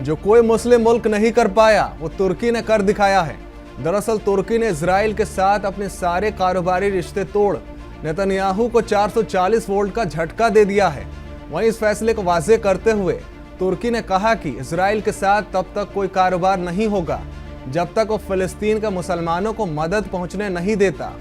जो कोई मुस्लिम मुल्क नहीं कर पाया वो तुर्की ने कर दिखाया है। दरअसल तुर्की ने इजराइल के साथ अपने सारे कारोबारी रिश्ते तोड़ नेतन्याहू को 440 वोल्ट का झटका दे दिया है। वहीं इस फैसले को वाज़ेह करते हुए तुर्की ने कहा कि इजराइल के साथ तब तक कोई कारोबार नहीं होगा जब तक वो फिलिस्तीन के मुसलमानों को मदद पहुंचने नहीं देता।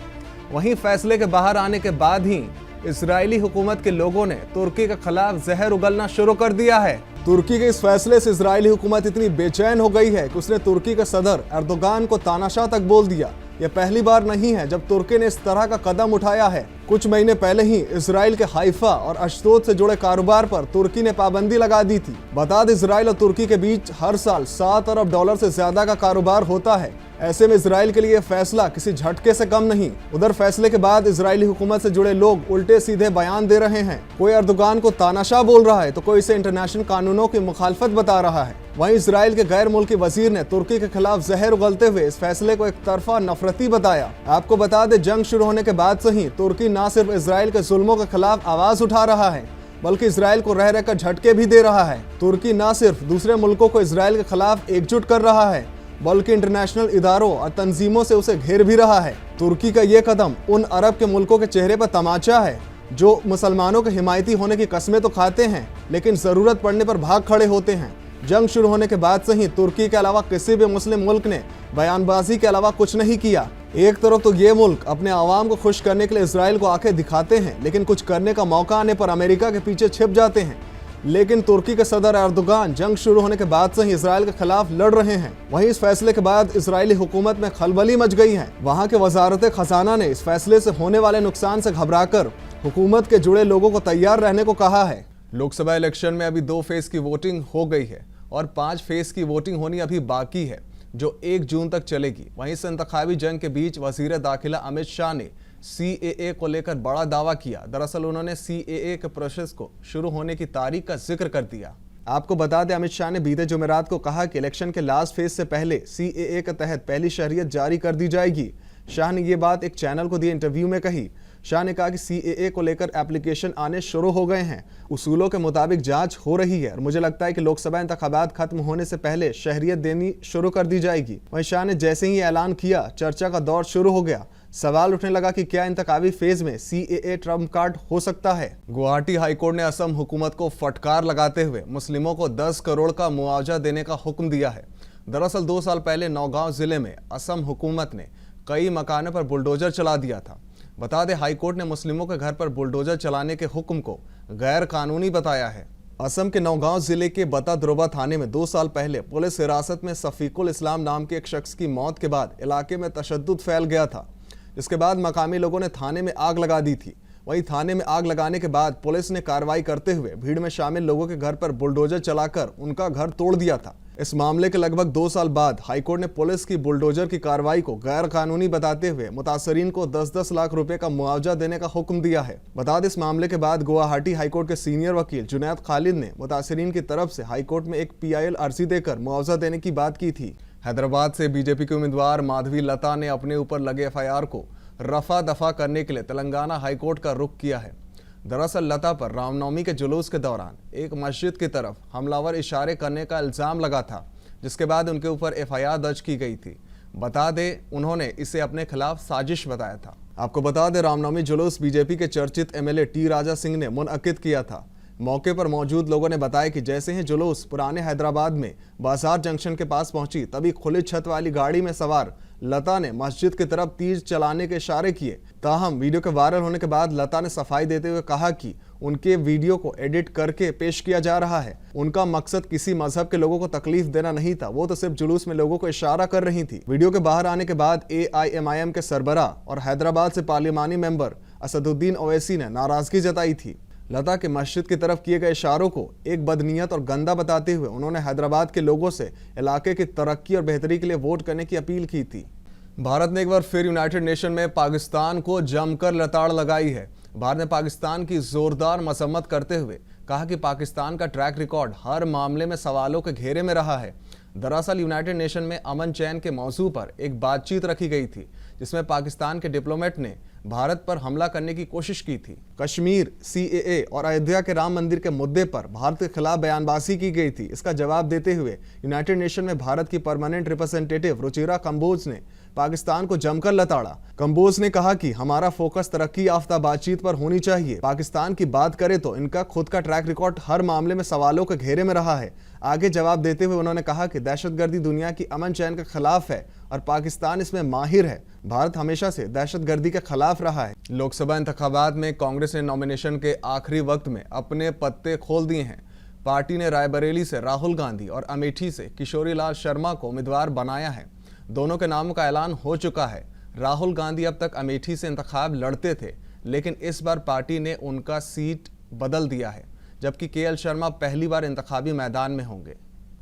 वहीं फैसले के बाहर आने के बाद ही इजरायली हुकूमत के लोगों ने तुर्की के खिलाफ जहर उगलना शुरू कर दिया है। तुर्की के इस फैसले से इजरायली हुकूमत इतनी बेचैन हो गई है कि उसने तुर्की के सदर एर्दोगान को तानाशाह तक बोल दिया। यह पहली बार नहीं है जब तुर्की ने इस तरह का कदम उठाया है। कुछ महीने पहले ही इजराइल के हाइफा और अशदोद से जुड़े कारोबार पर तुर्की ने पाबंदी लगा दी थी। बता दें, इजराइल और तुर्की के बीच हर साल $7 अरब से ज्यादा का कारोबार होता है। ऐसे में इजराइल के लिए फैसला किसी झटके से कम नहीं। उधर फैसले के बाद इजरायली हुकूमत से जुड़े लोग उल्टे सीधे बयान दे रहे हैं। कोई एर्दोगान को तानाशाह बोल रहा है तो कोई इसे इंटरनेशनल कानूनों की मुखालफत बता रहा है। वहीं इजराइल के गैर मुल्की वजीर ने तुर्की के खिलाफ जहर उगलते हुए इस फैसले को एक तरफा नफरती बताया। आपको बता दें, जंग शुरू होने के बाद से ही तुर्की न सिर्फ इजराइल के जुल्मों के खिलाफ आवाज उठा रहा है बल्कि इजराइल को रह रहकर झटके भी दे रहा है। तुर्की न सिर्फ दूसरे मुल्कों को इजराइल के खिलाफ एकजुट कर रहा है बल्कि इंटरनेशनल इदारों और तंजीमों से उसे घेर भी रहा है। तुर्की का ये कदम उन अरब के मुल्कों के चेहरे पर तमाचा है जो मुसलमानों के हिमायती होने की कस्में तो खाते हैं लेकिन जरूरत पड़ने पर भाग खड़े होते हैं। जंग शुरू होने के बाद से ही तुर्की के अलावा किसी भी मुस्लिम मुल्क ने बयानबाजी के अलावा कुछ नहीं किया। एक तरफ तो ये मुल्क अपने आवाम को खुश करने के लिए इजराइल को आंखें दिखाते हैं लेकिन कुछ करने का मौका आने पर अमेरिका के पीछे छिप जाते हैं। लेकिन तुर्की के सदर एर्दोगान जंग शुरू होने के बाद से ही इजराइल के खिलाफ लड़ रहे हैं। वहीं इस फैसले के बाद इजरायली हुकूमत में खलबली मच गई है। वहां के वजारत खजाना ने इस फैसले से होने वाले नुकसान से घबराकर हुकूमत के जुड़े लोगों को तैयार रहने को कहा है। लोकसभा इलेक्शन में अभी 2 फेज की वोटिंग हो गई है और 5 फेज की वोटिंग होनी अभी बाकी है जो 1 जून तक चलेगी। वहीं इस इंतखाबी जंग के बीच वजीर दाखिला अमित शाह ने CAA को लेकर बड़ा दावा किया। दरअसल उन्होंने CAA के प्रोसेस को शुरू होने की तारीख का जिक्र कर दिया। आपको बता दें, अमित शाह ने बीते जुमेरात को कहा कि इलेक्शन के लास्ट फेज से पहले CAA के तहत पहली शरीयत जारी कर दी जाएगी। शाह ने ये बात एक चैनल को दिए इंटरव्यू में कही। शाह ने कहा कि CAA को लेकर एप्लीकेशन आने शुरू हो गए हैं, उसूलों के मुताबिक जांच हो रही है और मुझे लगता है कि लोकसभा इंतखाबात खत्म होने से पहले शहरियत देनी शुरू कर दी जाएगी। वहीं शाह ने जैसे ही ऐलान किया, चर्चा का दौर शुरू हो गया। सवाल उठने लगा कि क्या इंतखाबी फेज में CAA ट्रम्प कार्ड हो सकता है। गुवाहाटी हाईकोर्ट ने असम हुकूमत को फटकार लगाते हुए मुस्लिमों को 10 करोड़ का मुआवजा देने का हुक्म दिया है। दरअसल 2 साल पहले नौगांव जिले में असम हुकूमत ने कई मकानों पर बुलडोजर चला दिया था। बता दें, हाईकोर्ट ने मुस्लिमों के घर पर बुलडोजर चलाने के हुक्म को गैर कानूनी बताया है। असम के नौगांव जिले के बता थाने में 2 साल पहले पुलिस हिरासत में सफीकुल इस्लाम नाम के एक शख्स की मौत के बाद इलाके में तशद्दुद फैल गया था। इसके बाद मकामी लोगों ने थाने में आग लगा दी थी। वहीं थाने में आग लगाने के बाद पुलिस ने कार्रवाई करते हुए भीड़ में शामिल लोगों के घर पर बुलडोजर चलाकर उनका घर तोड़ दिया था। इस मामले के लगभग 2 साल बाद हाईकोर्ट ने पुलिस की बुलडोजर की कार्रवाई को गैर कानूनी बताते हुए मुतासरीन को 10-10 लाख रुपए का मुआवजा देने का हुक्म दिया है। बता दें, इस मामले के बाद गुवाहाटी हाईकोर्ट के सीनियर वकील जुनैद खालिद ने मुतासरीन की तरफ से हाईकोर्ट में एक PIL अर्जी देकर मुआवजा देने की बात की थी। हैदराबाद से बीजेपी के उम्मीदवार माधवी लता ने अपने ऊपर लगे FIR को रफा दफा करने के लिए तेलंगाना हाईकोर्ट का रुख किया है। दरअसल लता पर रामनवमी के जुलूस के दौरान एक मस्जिद की तरफ हमलावर इशारे करने का इल्जाम लगा था, जिसके बाद उनके ऊपर FIR दर्ज की गई थी। बता दें, उन्होंने इसे अपने खिलाफ साजिश बताया था। आपको बता दें, रामनवमी जुलूस बीजेपी के चर्चित MLA T राजा सिंह ने मुनअक्किद किया था। मौके पर मौजूद लोगों ने बताया कि जैसे ही जुलूस पुराने हैदराबाद में बाजार जंक्शन के पास पहुंची, तभी खुली छत वाली गाड़ी में सवार लता ने मस्जिद की तरफ तीर चलाने के इशारे किए। ताहम वीडियो के वायरल होने के बाद लता ने सफाई देते हुए कहा कि उनके वीडियो को एडिट करके पेश किया जा रहा है। उनका मकसद किसी मजहब के लोगों को तकलीफ देना नहीं था, वो तो सिर्फ जुलूस में लोगों को इशारा कर रही थी। वीडियो के बाहर आने के बाद AIMIM के सरबराह और हैदराबाद से पार्लिमानी मेंबर असदुद्दीन ओवैसी ने नाराजगी जताई थी। लता के मस्जिद की तरफ किए गए इशारों को एक बदनीयत और गंदा बताते हुए उन्होंने हैदराबाद के लोगों से इलाके की तरक्की और बेहतरी के लिए वोट करने की अपील की थी। भारत ने एक बार फिर यूनाइटेड नेशन में पाकिस्तान को जमकर लताड़ लगाई है। भारत ने पाकिस्तान की जोरदार मसम्मत करते हुए कहा कि पाकिस्तान का ट्रैक रिकॉर्ड हर मामले में सवालों के घेरे में रहा है। दरअसल यूनाइटेड नेशन में अमन चैन के मौजू पर एक बातचीत रखी गई थी, जिसमें पाकिस्तान के डिप्लोमेट ने भारत पर हमला करने की कोशिश की थी। कश्मीर, सीएए और अयोध्या के राम मंदिर के मुद्दे पर भारत के खिलाफ बयानबाजी की गई थी। इसका जवाब देते हुए यूनाइटेड नेशन में भारत की परमानेंट रिप्रेजेंटेटिव रुचिरा कंबोज ने पाकिस्तान को जमकर लताड़ा। कंबोज ने कहा कि हमारा फोकस तरक्की याफ्ता बातचीत पर होनी चाहिए। पाकिस्तान की बात करें तो इनका खुद का ट्रैक रिकॉर्ड हर मामले में सवालों के घेरे में रहा है। आगे जवाब देते हुए उन्होंने कहा कि दहशतगर्दी दुनिया की अमन चैन के खिलाफ है और पाकिस्तान इसमें माहिर है। भारत हमेशा से दहशतगर्दी के खिलाफ रहा है। लोकसभा इंतखाबात में कांग्रेस ने नॉमिनेशन के आखिरी वक्त में अपने पत्ते खोल दिए हैं। पार्टी ने रायबरेली से राहुल गांधी और अमेठी से किशोरी लाल शर्मा को उम्मीदवार बनाया है। दोनों के नामों का ऐलान हो चुका है। राहुल गांधी अब तक अमेठी से इंतखाब लड़ते थे, लेकिन इस बार पार्टी ने उनका सीट बदल दिया है, जबकि केएल शर्मा पहली बार इंतखाबी मैदान में होंगे।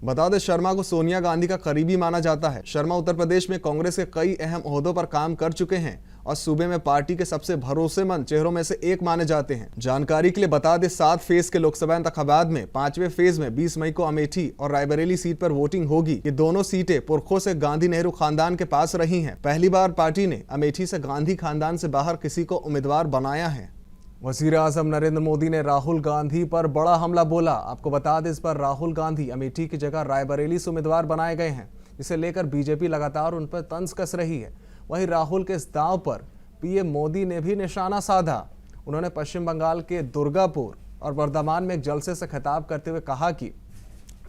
बता दें, शर्मा को सोनिया गांधी का करीबी माना जाता है। शर्मा उत्तर प्रदेश में कांग्रेस के कई अहम ओहदों पर काम कर चुके हैं और सूबे में पार्टी के सबसे भरोसेमंद चेहरों में से एक माने जाते हैं। जानकारी के लिए बता दें, 7 फेज के लोकसभा इंतखाबात में 5वें फेज में 20 मई को अमेठी और रायबरेली सीट पर वोटिंग होगी। ये दोनों सीटें पुरखों से गांधी नेहरू खानदान के पास रही हैं। पहली बार पार्टी ने अमेठी से गांधी खानदान से बाहर किसी को उम्मीदवार बनाया है। वजीर आजम नरेंद्र मोदी ने राहुल गांधी पर बड़ा हमला बोला। आपको बता दें, इस पर राहुल गांधी अमेठी की जगह रायबरेली से उम्मीदवार बनाए गए हैं, जिसे लेकर बीजेपी लगातार उन पर तंज कस रही है। वहीं राहुल के इस दांव पर पीएम मोदी ने भी निशाना साधा। उन्होंने पश्चिम बंगाल के दुर्गापुर और बर्धमान में एक जलसे से खिताब करते हुए कहा कि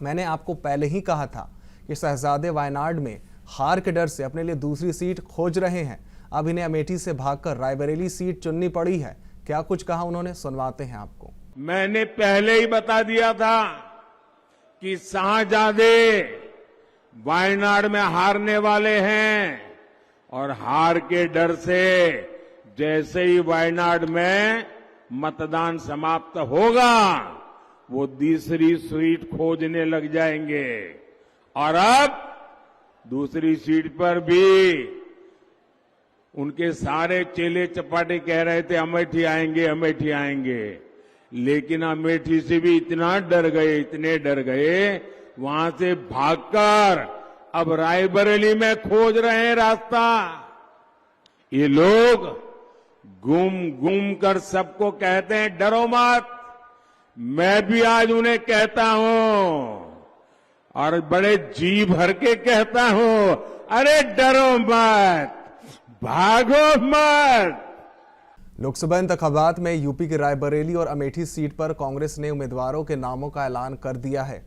मैंने आपको पहले ही कहा था कि शहजादे वायनाड में हार के डर से अपने लिए दूसरी सीट खोज रहे हैं। अब इन्हें अमेठी से भागकर रायबरेली सीट चुननी पड़ी है। क्या कुछ कहा उन्होंने, सुनवाते हैं आपको। मैंने पहले ही बता दिया था कि शाहजादे वायनाड में हारने वाले हैं और हार के डर से जैसे ही वायनाड में मतदान समाप्त होगा वो दूसरी सीट खोजने लग जाएंगे। और अब दूसरी सीट पर भी उनके सारे चेले चपाटे कह रहे थे अमेठी आएंगे, अमेठी आएंगे, लेकिन अमेठी से भी इतना डर गए, इतने डर गए, वहां से भागकर अब रायबरेली में खोज रहे हैं रास्ता। ये लोग घूम घूम कर सबको कहते हैं डरो मत। मैं भी आज उन्हें कहता हूं और बड़े जी भर के कहता हूं, अरे डरो मत, भागो मत। लोकसभा इंतखाबात में यूपी के रायबरेली और अमेठी सीट पर कांग्रेस ने उम्मीदवारों के नामों का ऐलान कर दिया है।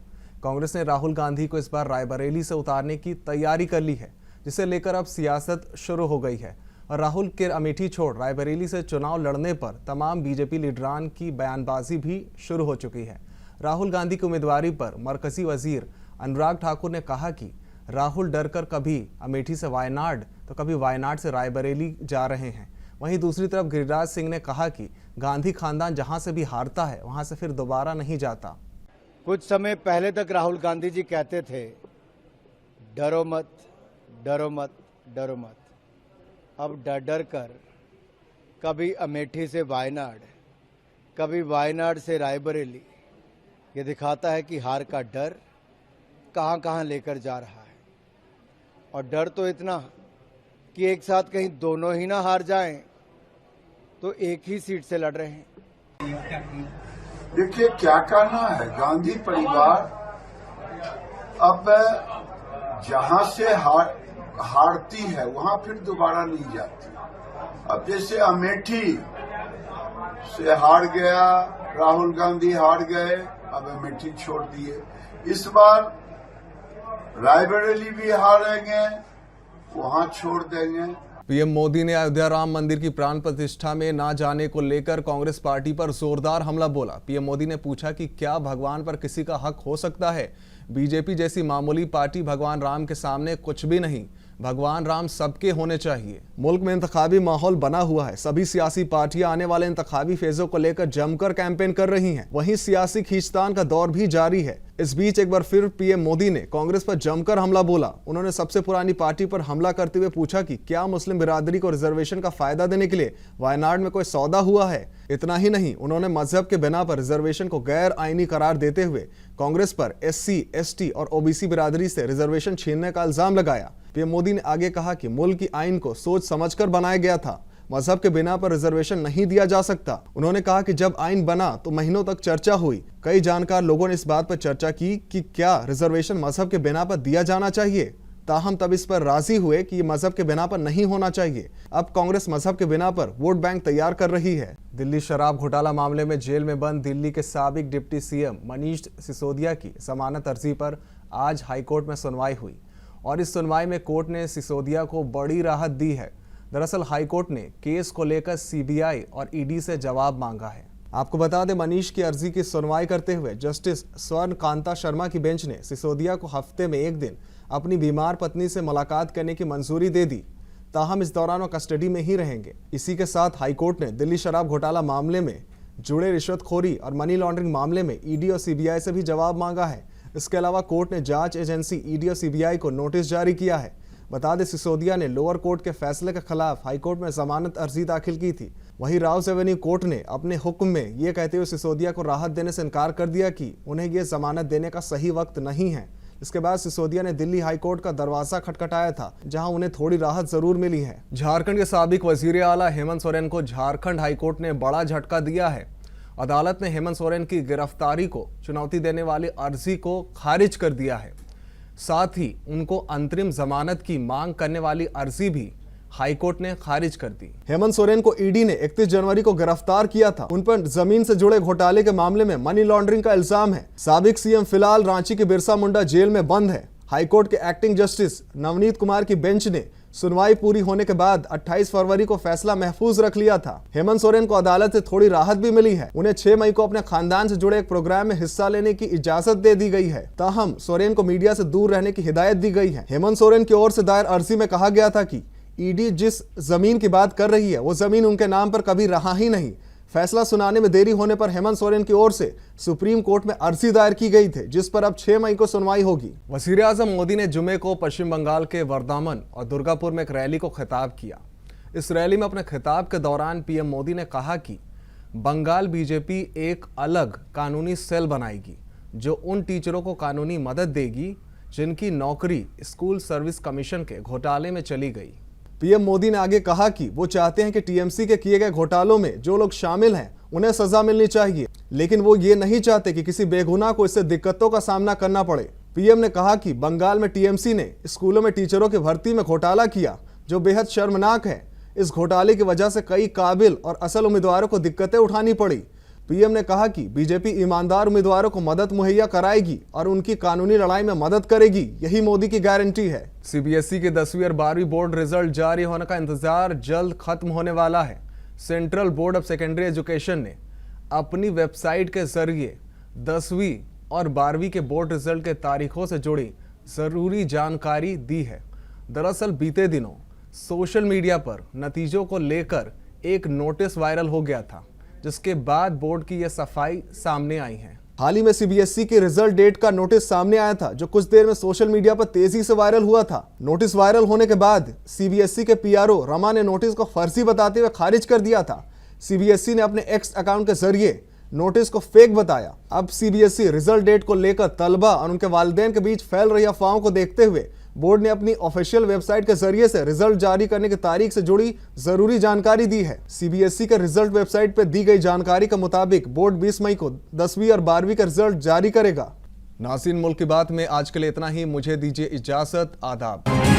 कांग्रेस ने राहुल गांधी को इस बार रायबरेली से उतारने की तैयारी कर ली है, जिसे लेकर अब सियासत शुरू हो गई है। और राहुल के अमेठी छोड़ रायबरेली से चुनाव लड़ने पर तमाम बीजेपी लीडरान की बयानबाजी भी शुरू हो चुकी है। राहुल गांधी की उम्मीदवारी पर मरकजी वजीर अनुराग ठाकुर ने कहा कि राहुल डरकर कभी अमेठी से वायनाड तो कभी वायनाड से रायबरेली जा रहे हैं। वहीं दूसरी तरफ गिरिराज सिंह ने कहा कि गांधी खानदान जहां से भी हारता है वहां से फिर दोबारा नहीं जाता। कुछ समय पहले तक राहुल गांधी जी कहते थे डरो मत, डरो मत, डरो मत। अब डर डर कर कभी अमेठी से वायनाड, कभी वायनाड से रायबरेली, ये दिखाता है कि हार का डर कहां कहां लेकर जा रहा है। और डर तो इतना कि एक साथ कहीं दोनों ही ना हार जाएं, तो एक ही सीट से लड़ रहे हैं। देखिए क्या कहना है, गांधी परिवार अब जहां से हारती है वहां फिर दोबारा नहीं जाती। अब जैसे अमेठी से हार गया, राहुल गांधी हार गए, अब अमेठी छोड़ दिए। इस बार रायबरेली भी हारेंगे, वहां छोड़ देंगे। पीएम मोदी ने अयोध्या राम मंदिर की प्राण प्रतिष्ठा में ना जाने को लेकर कांग्रेस पार्टी पर जोरदार हमला बोला। पीएम मोदी ने पूछा कि क्या भगवान पर किसी का हक हो सकता है। बीजेपी जैसी मामूली पार्टी भगवान राम के सामने कुछ भी नहीं। भगवान राम सबके होने चाहिए। मुल्क में इंतखाबी माहौल बना हुआ है। सभी सियासी पार्टियां आने वाले इंतखाबी फेजों को लेकर जमकर कैंपेन कर रही हैं। वहीं सियासी खींचतान का दौर भी जारी है। इस बीच एक बार फिर पीएम मोदी ने कांग्रेस पर जमकर हमला बोला। उन्होंने सबसे पुरानी पार्टी पर हमला करते हुए पूछा कि क्या मुस्लिम बिरादरी को रिजर्वेशन का फायदा देने के लिए वायनाड में कोई सौदा हुआ है। इतना ही नहीं, उन्होंने मजहब के बिना पर रिजर्वेशन को गैर आईनी करार देते हुए कांग्रेस पर SC, ST और OBC बिरादरी से रिजर्वेशन छीनने का इल्जाम लगाया। पीएम मोदी ने आगे कहा कि मुल्क की आइन को सोच समझकर बनाया गया था। मजहब के बिना पर रिजर्वेशन नहीं दिया जा सकता। उन्होंने कहा कि जब आइन बना तो महीनों तक चर्चा हुई। कई जानकार लोगों ने इस बात पर चर्चा की कि क्या रिजर्वेशन मजहब के बिना पर दिया जाना चाहिए। ताहम तब इस पर राजी हुए कि ये मजहब के बिना पर नहीं होना चाहिए। अब कांग्रेस मजहब के बिना पर वोट बैंक तैयार कर रही है। दिल्ली शराब घोटाला मामले में जेल में बंद दिल्ली के साबिक डिप्टी CM मनीष सिसोदिया की जमानत अर्जी पर आज हाईकोर्ट में सुनवाई हुई और इस सुनवाई में कोर्ट ने सिसोदिया को बड़ी राहत दी है। दरअसल हाईकोर्ट ने केस को लेकर CBI और ED से जवाब मांगा है। आपको बता दें, मनीष की अर्जी की सुनवाई करते हुए जस्टिस स्वर्ण कांता शर्मा की बेंच ने सिसोदिया को हफ्ते में एक दिन अपनी बीमार पत्नी से मुलाकात करने की मंजूरी दे दी। ताहम इस दौरान वो कस्टडी में ही रहेंगे। इसी के साथ हाईकोर्ट ने दिल्ली शराब घोटाला मामले में जुड़े रिश्वतखोरी और मनी लॉन्ड्रिंग मामले में ED और CBI से भी जवाब मांगा है। इसके अलावा कोर्ट ने जांच एजेंसी ED और CBI को नोटिस जारी किया है। बता दें, सिसोदिया ने लोअर कोर्ट के फैसले के खिलाफ हाईकोर्ट में जमानत अर्जी दाखिल की थी। वहीं राउस एवेन्यू कोर्ट ने अपने हुक्म में ये कहते हुए सिसोदिया को राहत देने से इनकार कर दिया कि उन्हें ये जमानत देने का सही वक्त नहीं है। इसके बाद सिसोदिया ने दिल्ली हाईकोर्ट का दरवाजा खटखटाया था, जहां उन्हें थोड़ी राहत जरूर मिली है। झारखंड के साबिक वजीर आला हेमंत सोरेन को झारखंड हाईकोर्ट ने बड़ा झटका दिया है। अदालत ने हेमंत सोरेन की गिरफ्तारी को चुनौती देने वाली अर्जी को खारिज कर दिया है। साथ ही उनको अंतरिम जमानत की मांग करने वाली अर्जी भी हाईकोर्ट ने खारिज कर दी। हेमंत सोरेन को ED ने 31 जनवरी को गिरफ्तार किया था। उन पर जमीन से जुड़े घोटाले के मामले में मनी लॉन्ड्रिंग का इल्जाम है। साबिक CM फिलहाल रांची के बिरसा मुंडा जेल में बंद है। हाईकोर्ट के एक्टिंग जस्टिस नवनीत कुमार की बेंच ने सुनवाई पूरी होने के बाद 28 फरवरी को फैसला महफूज रख लिया था। हेमंत सोरेन को अदालत से थोड़ी राहत भी मिली है। उन्हें 6 मई को अपने खानदान से जुड़े एक प्रोग्राम में हिस्सा लेने की इजाजत दे दी गई है। ताहम सोरेन को मीडिया से दूर रहने की हिदायत दी गई है। हेमंत सोरेन की ओर से दायर अर्जी में कहा गया था कि ED जिस जमीन की बात कर रही है वो जमीन उनके नाम पर कभी रहा ही नहीं। फैसला सुनाने में देरी होने पर हेमंत सोरेन की ओर से सुप्रीम कोर्ट में अर्जी दायर की गई थी, जिस पर अब 6 मई को सुनवाई होगी। वजीर आजम मोदी ने जुमे को पश्चिम बंगाल के वर्धामन और दुर्गापुर में एक रैली को खिताब किया। इस रैली में अपने खिताब के दौरान पीएम मोदी ने कहा कि बंगाल बीजेपी एक अलग कानूनी सेल बनाएगी जो उन टीचरों को कानूनी मदद देगी जिनकी नौकरी स्कूल सर्विस कमीशन के घोटाले में चली गई। पीएम मोदी ने आगे कहा कि वो चाहते हैं कि टीएमसी के किए गए घोटालों में जो लोग शामिल हैं उन्हें सजा मिलनी चाहिए, लेकिन वो ये नहीं चाहते कि किसी बेगुनाह को इससे दिक्कतों का सामना करना पड़े। पीएम ने कहा कि बंगाल में टीएमसी ने स्कूलों में टीचरों की भर्ती में घोटाला किया जो बेहद शर्मनाक है। इस घोटाले की वजह से कई काबिल और असल उम्मीदवारों को दिक्कतें उठानी पड़ी। पीएम ने कहा कि बीजेपी ईमानदार उम्मीदवारों को मदद मुहैया कराएगी और उनकी कानूनी लड़ाई में मदद करेगी, यही मोदी की गारंटी है। CBSE के 10वीं और 12वीं बोर्ड रिजल्ट जारी होने का इंतजार जल्द खत्म होने वाला है। Central board of secondary education ने अपनी वेबसाइट के जरिए 10वीं और 12वीं के बोर्ड रिजल्ट के तारीखों से जुड़ी जरूरी जानकारी दी है। दरअसल बीते दिनों सोशल मीडिया पर नतीजों को लेकर एक नोटिस वायरल हो गया था, जिसके बाद बोर्ड की यह सफाई सामने आई है। हाल ही में CBSE की रिजल्ट डेट का नोटिस सामने आया था, जो कुछ देर में सोशल मीडिया पर तेजी से वायरल हुआ था। नोटिस वायरल होने के बाद CBSE के PRO रमा ने नोटिस को फर्जी बताते हुए खारिज कर दिया था। CBSE ने अपने X अकाउंट के जरिए नोटिस को फेक बताया। अब CBSE रिजल्ट डेट को लेकर तलबा और उनके वालिदैन के बीच फैल रही अफवाहों को देखते हुए बोर्ड ने अपनी ऑफिशियल वेबसाइट के जरिए से रिजल्ट जारी करने की तारीख से जुड़ी जरूरी जानकारी दी है। CBSE के रिजल्ट वेबसाइट पर दी गई जानकारी के मुताबिक बोर्ड 20 मई को 10वीं और 12वीं का रिजल्ट जारी करेगा। नाज़रीन, मुल्क की बात में आज के लिए इतना ही। मुझे दीजिए इजाजत। आदाब।